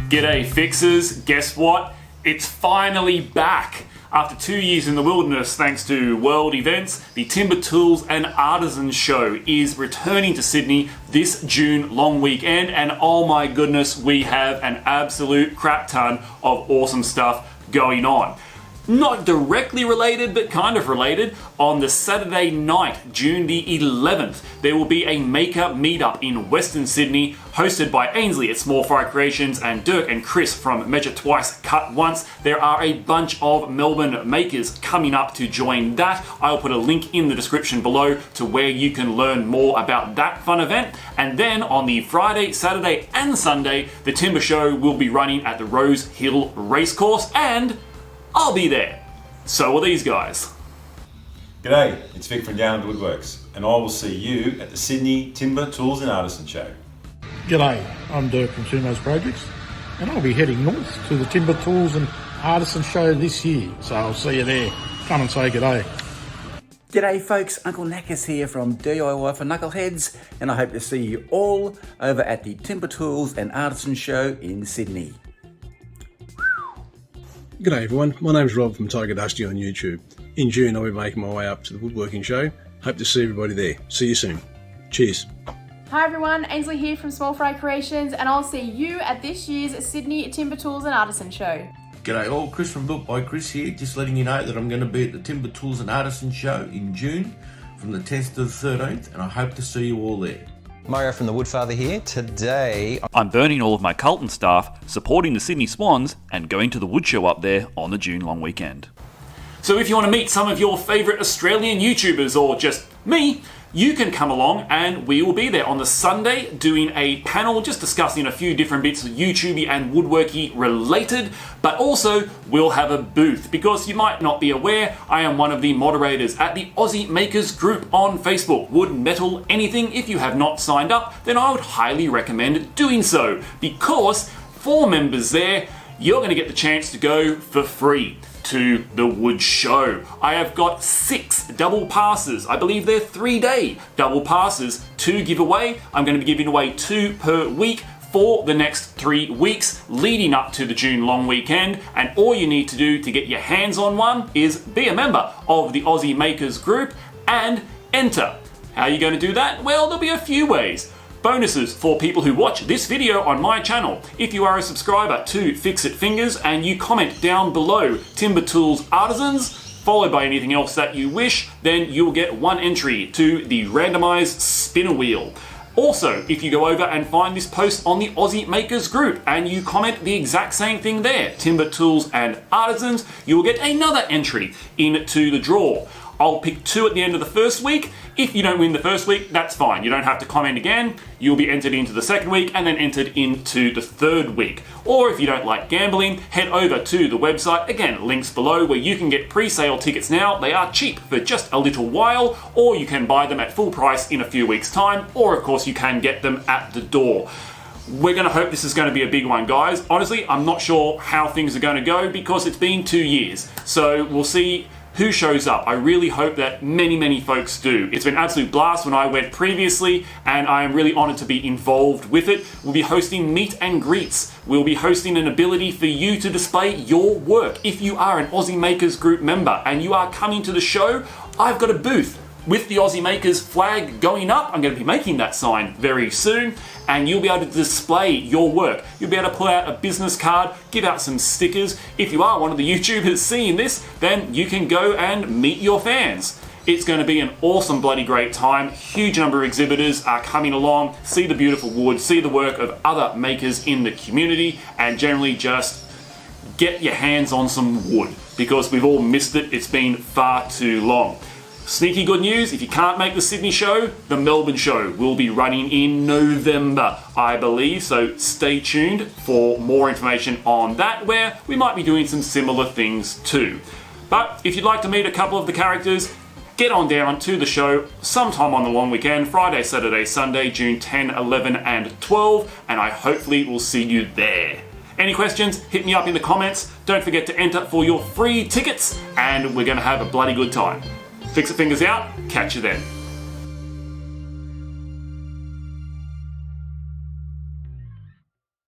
G'day fixers, guess what? It's finally back! After 2 years in the wilderness thanks to world events, the Timber Tools and Artisans Show is returning to Sydney this June long weekend, and oh my goodness, we have an absolute crap ton of awesome stuff going on. Not directly related, but kind of related, on the Saturday night, June the 11th, there will be a Maker Meetup in Western Sydney, hosted by Ainsley at Small Fry Creations and Dirk and Chris from Measure Twice, Cut Once. There are a bunch of Melbourne makers coming up to join that. I'll put a link in the description below to where you can learn more about that fun event. And then on the Friday, Saturday and Sunday, the Timber Show will be running at the Rose Hill Racecourse, and I'll be there. So will these guys. G'day, it's Vic from Darren Woodworks, and I will see you at the Sydney Timber Tools and Artisan Show. G'day, I'm Dirk from Sumo's Projects, and I'll be heading north to the Timber Tools and Artisan Show this year, so I'll see you there. Come and say g'day. G'day folks, Uncle Knackers here from DIY for Knuckleheads, and I hope to see you all over at the Timber Tools and Artisan Show in Sydney. G'day everyone, my name's Rob from Tiger Dusty on YouTube. In June I'll be making my way up to the Woodworking Show. Hope to see everybody there. See you soon. Cheers. Hi everyone, Ainsley here from Small Fry Creations, and I'll see you at this year's Sydney Timber Tools and Artisan Show. G'day all, Chris from Built by Chris here, just letting you know that I'm going to be at the Timber Tools and Artisan Show in June from the 10th to the 13th, and I hope to see you all there. Mario from the Woodfather here. Today I'm burning all of my Carlton staff, supporting the Sydney Swans, and going to the wood show up there on the June long weekend. So if you want to meet some of your favourite Australian YouTubers, or just me, you can come along and we will be there on the Sunday doing a panel just discussing a few different bits of YouTubey and woodworky related, but also we'll have a booth because you might not be aware, I am one of the moderators at the Aussie Makers Group on Facebook. Wood, metal, anything. If you have not signed up, then I would highly recommend doing so, because for members there, you're going to get the chance to go for free to the wood show. I have got 6 double passes. I believe they're 3-day double passes to give away. I'm going to be giving away 2 per week for the next 3 weeks leading up to the June long weekend, and all you need to do to get your hands on one is be a member of the Aussie Makers Group and enter. How are you going to do that? Well, there'll be a few ways. Bonuses for people who watch this video on my channel. If you are a subscriber to Fixit Fingers and you comment down below Timber Tools Artisans, followed by anything else that you wish, then you'll get 1 entry to the randomized spinner wheel. Also, if you go over and find this post on the Aussie Makers Group and you comment the exact same thing there, Timber Tools and Artisans, you will get another entry into the draw. I'll pick 2 at the end of the first week. If you don't win the first week, that's fine. You don't have to comment again. You'll be entered into the second week and then entered into the third week. Or if you don't like gambling, head over to the website. Again, links below where you can get pre-sale tickets now. They are cheap for just a little while, or you can buy them at full price in a few weeks' time, or of course you can get them at the door. We're going to hope this is going to be a big one, guys. Honestly, I'm not sure how things are going to go because it's been 2 years. So we'll see who shows up. I really hope that many folks do. It's been an absolute blast when I went previously, and I am really honoured to be involved with it. We'll be hosting meet and greets. We'll be hosting an ability for you to display your work. If you are an Aussie Makers Group member and you are coming to the show, I've got a booth with the Aussie Makers flag going up. I'm going to be making that sign very soon, and you'll be able to display your work. You'll be able to pull out a business card, give out some stickers. If you are one of the YouTubers seeing this, then you can go and meet your fans. It's going to be an awesome bloody great time. Huge number of exhibitors are coming along, see the beautiful wood, see the work of other makers in the community, and generally just get your hands on some wood, because we've all missed it. It's been far too long. Sneaky good news, if you can't make the Sydney show, the Melbourne show will be running in November, I believe, so stay tuned for more information on that, where we might be doing some similar things too. But if you'd like to meet a couple of the characters, get on down to the show sometime on the long weekend, Friday, Saturday, Sunday, June 10, 11 and 12, and I hopefully will see you there. Any questions, hit me up in the comments. Don't forget to enter for your free tickets, and we're going to have a bloody good time. Fixit Fingers out, catch you then.